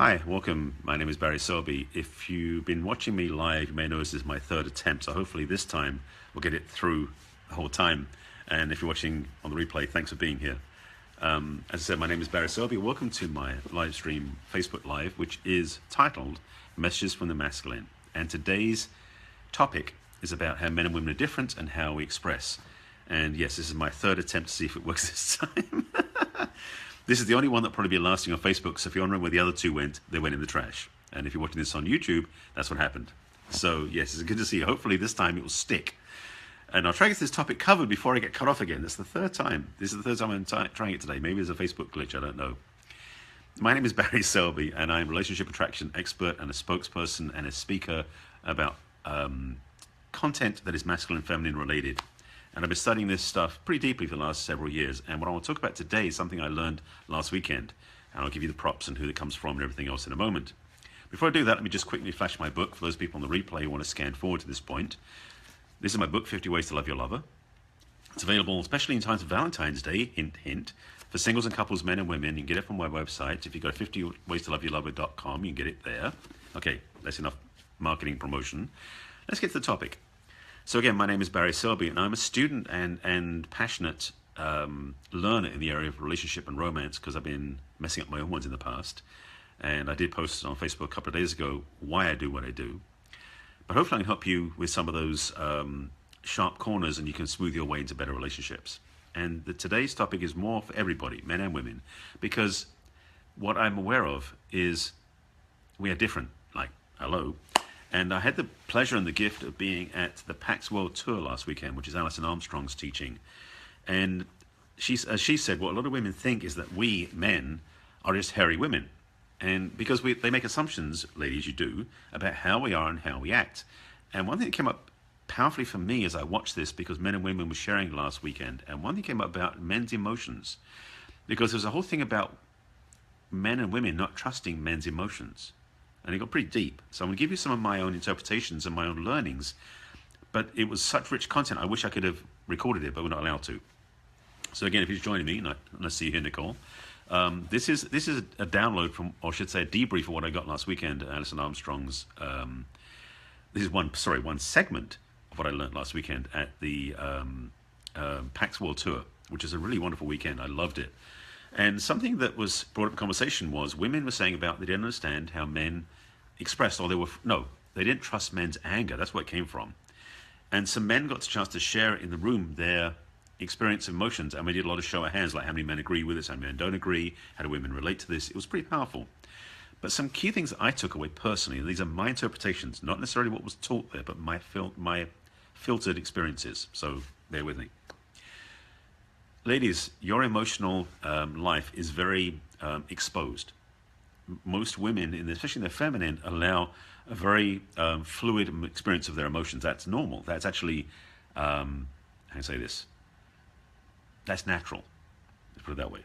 Hi, welcome. My name is Barry Selby. If you've been watching me live, you may notice this is my third attempt, so hopefully this time we'll get it through the whole time. And if you're watching on the replay, thanks for being here. As I said, my name is Barry Selby. Welcome to my live stream Facebook Live, which is titled Messages from the Masculine. And today's topic is about how men and women are different and how we express. And yes, this is my third attempt to see if it works this time. This is the only one that'll probably be lasting on Facebook, so if you're wondering where the other two went, they went in the trash. And if you're watching this on YouTube, that's what happened. So yes, it's good to see you. Hopefully this time it will stick. And I'll try to get this topic covered before I get cut off again. That's the third time. This is the third time I'm trying it today. Maybe it's a Facebook glitch, I don't know. My name is Barry Selby, and I'm a relationship attraction expert and a spokesperson and a speaker about content that is masculine and feminine related. And I've been studying this stuff pretty deeply for the last several years. And what I want to talk about today is something I learned last weekend. And I'll give you the props and who it comes from and everything else in a moment. Before I do that, let me just quickly flash my book for those people on the replay who want to scan forward to this point. This is my book, 50 Ways to Love Your Lover. It's available, especially in times of Valentine's Day, hint, hint, for singles and couples, men and women. You can get it from my website. If you go to 50waystoloveyourlover.com, you can get it there. Okay, that's enough marketing promotion. Let's get to the topic. So again, my name is Barry Selby, and I'm a student and passionate learner in the area of relationship and romance because I've been messing up my own ones in the past. And I did post on Facebook a couple of days ago why I do what I do. But hopefully I can help you with some of those sharp corners and you can smooth your way into better relationships. And today's topic is more for everybody, men and women, because what I'm aware of is we are different, like, hello. And I had the pleasure and the gift of being at the PAX World Tour last weekend, which is Alison Armstrong's teaching. And as she said, what a lot of women think is that we, men, are just hairy women. And because they make assumptions, ladies, you do, about how we are and how we act. And one thing that came up powerfully for me as I watched this, because men and women were sharing last weekend, and one thing came up about men's emotions. Because there's a whole thing about men and women not trusting men's emotions. And it got pretty deep. So I'm going to give you some of my own interpretations and my own learnings. But it was such rich content, I wish I could have recorded it, but we're not allowed to. So again, if you're joining me, nice to see you here, Nicole. This is a download from, or I should say a debrief of what I got last weekend at Alison Armstrong's. This is one segment of what I learned last weekend at the PAX World Tour, which is a really wonderful weekend. I loved it. And something that was brought up in conversation was women were saying about they didn't understand how men expressed, or they didn't trust men's anger. That's where it came from. And some men got the chance to share in the room their experience of emotions, and we did a lot of show of hands, like how many men agree with this, how many men don't agree, how do women relate to this. It was pretty powerful. But some key things that I took away personally, and these are my interpretations, not necessarily what was taught there, but my filtered experiences. So bear with me. Ladies, your emotional life is very exposed. Most women, especially in their feminine, allow a very fluid experience of their emotions. That's normal. That's actually, how do I say this? That's natural. Let's put it that way.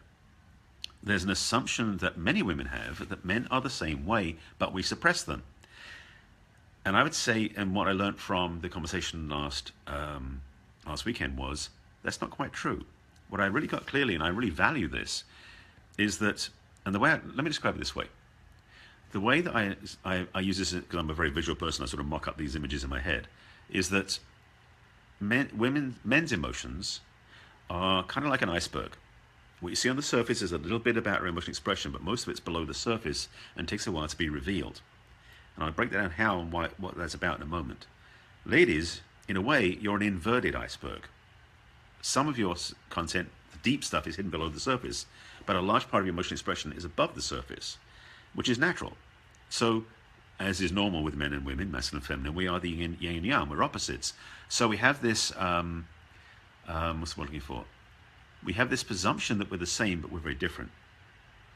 There's an assumption that many women have that men are the same way, but we suppress them. And I would say, and what I learned from the conversation last weekend was, that's not quite true. What I really got clearly, and I really value this, is that, and let me describe it this way. The way that I use this, because I'm a very visual person, I sort of mock up these images in my head, is that men's emotions are kind of like an iceberg. What you see on the surface is a little bit about our emotional expression, but most of it's below the surface and takes a while to be revealed. And I'll break down how and what that's about in a moment. Ladies, in a way, you're an inverted iceberg. Some of your content, the deep stuff, is hidden below the surface, but a large part of your emotional expression is above the surface, which is natural. So, as is normal with men and women, masculine and feminine, we are the yin and yang, we're opposites. So we have this, what's the word I'm looking for? We have this presumption that we're the same, but we're very different.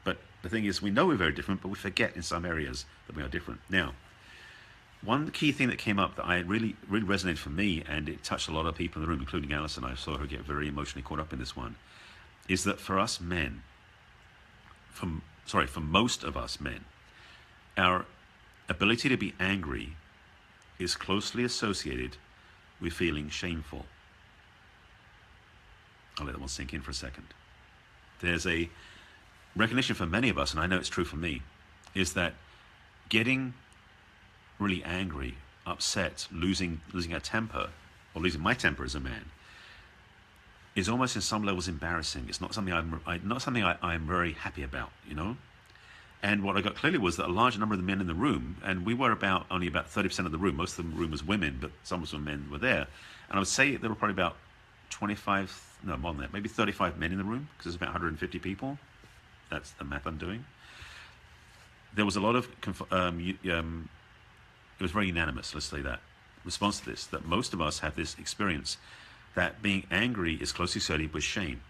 But the thing is, we know we're very different, but we forget in some areas that we are different. Now, one key thing that came up that I really resonated for me, and it touched a lot of people in the room, including Alison, I saw her get very emotionally caught up in this one, is that for us men, for most of us men, our ability to be angry is closely associated with feeling shameful. I'll let that one sink in for a second. There's a recognition for many of us, and I know it's true for me, is that getting really angry, upset, losing our temper, or losing my temper as a man, is almost in some levels embarrassing. It's not something I'm very happy about, you know. And what I got clearly was that a large number of the men in the room, and we were only about 30% of the room. Most of the room was women, but some of the men were there. And I would say there were probably about 25, no more than that, maybe 35 men in the room, because there's about 150 people. That's the math I'm doing. There was a lot of, it was very unanimous, let's say that, response to this, that most of us have this experience that being angry is closely associated with shame.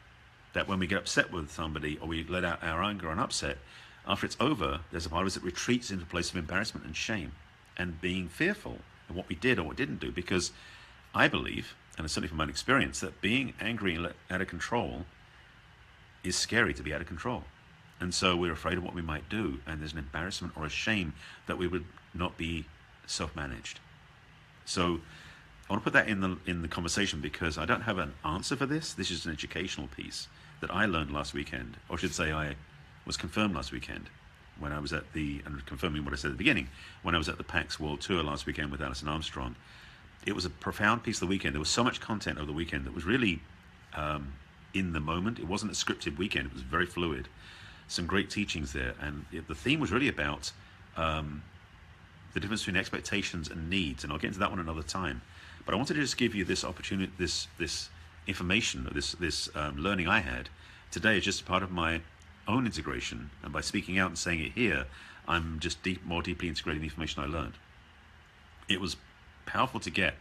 That when we get upset with somebody or we let out our anger and upset, after it's over, there's a part of us that retreats into a place of embarrassment and shame and being fearful of what we did or what we didn't do. Because I believe, and certainly from my own experience, that being angry and out of control is scary to be out of control. And so we're afraid of what we might do, and there's an embarrassment or a shame that we would not be self-managed. So I want to put that in the conversation because I don't have an answer for this. This is an educational piece that I learned last weekend, or I should say I was confirmed last weekend when I was at and confirming what I said at the beginning, when I was at the PAX World Tour last weekend with Alison Armstrong. It was a profound piece of the weekend. There was so much content over the weekend that was really in the moment. It wasn't a scripted weekend. It was very fluid. Some great teachings there. And the theme was really about the difference between expectations and needs. And I'll get into that one another time. But I wanted to just give you this opportunity, this information, this learning I had today is just part of my own integration. And by speaking out and saying it here, I'm just more deeply integrating the information I learned. It was powerful to get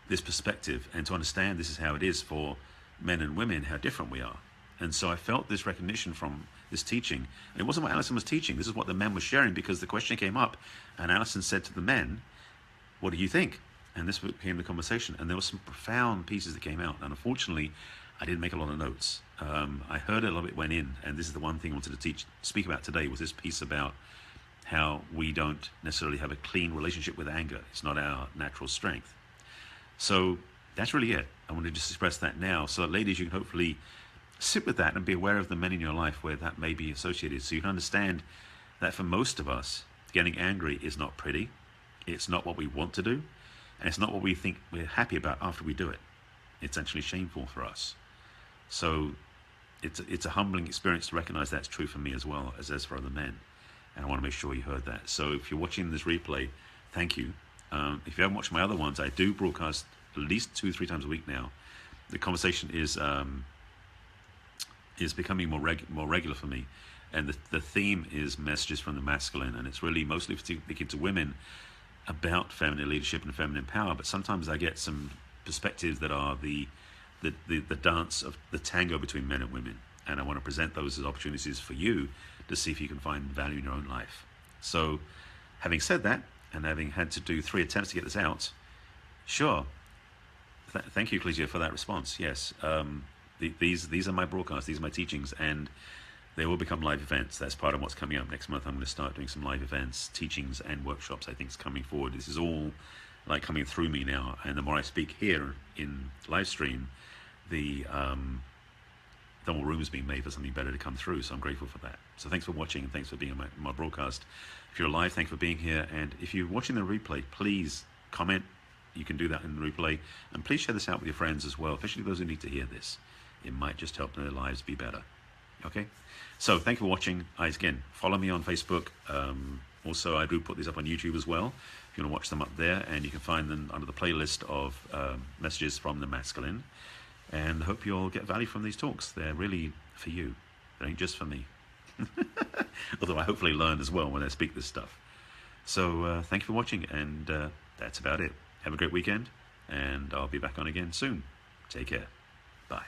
this perspective and to understand this is how it is for men and women, how different we are. And so I felt this recognition from this teaching. And it wasn't what Alison was teaching. This is what the men were sharing, because the question came up and Alison said to the men, what do you think? And this became the conversation. And there were some profound pieces that came out. And unfortunately, I didn't make a lot of notes. I heard a lot of it went in. And this is the one thing I wanted to speak about today, was this piece about how we don't necessarily have a clean relationship with anger. It's not our natural strength. So that's really it. I want to just express that now, so that ladies, you can hopefully sit with that and be aware of the men in your life where that may be associated, so you can understand that for most of us, getting angry is not pretty. It's not what we want to do, and it's not what we think we're happy about after we do it. It's actually shameful for us. So it's a humbling experience to recognize that's true for me as well as for other men. And I want to make sure you heard that. So if you're watching this replay, thank you. If you haven't watched my other ones, I do broadcast at least 2-3 times a week now. The conversation is becoming more regular for me, and the theme is messages from the masculine, and it's really mostly speaking to women about feminine leadership and feminine power. But sometimes I get some perspectives that are the dance of the tango between men and women, and I want to present those as opportunities for you to see if you can find value in your own life. So, having said that, and having had to do 3 attempts to get this out, sure. Thank you, Ecclesia, for that response. Yes, these are my broadcasts, these are my teachings, and they will become live events. That's part of what's coming up next month. I'm going to start doing some live events, teachings, and workshops. I think it's coming forward. This is all like coming through me now, and the more I speak here in live stream, the more room is being made for something better to come through. So I'm grateful for that. So thanks for watching, and thanks for being on my broadcast. If you're live, thanks for being here. And if you're watching the replay, please comment. You can do that in the replay. And please share this out with your friends as well, especially those who need to hear this. It might just help their lives be better. Okay? So thank you for watching. Again, follow me on Facebook. Also, I do put these up on YouTube as well, if you want to watch them up there. And you can find them under the playlist of messages from the masculine. And I hope you'll get value from these talks. They're really for you. They ain't just for me. Although I hopefully learn as well when I speak this stuff. So thank you for watching, and that's about it. Have a great weekend, and I'll be back on again soon. Take care. Bye.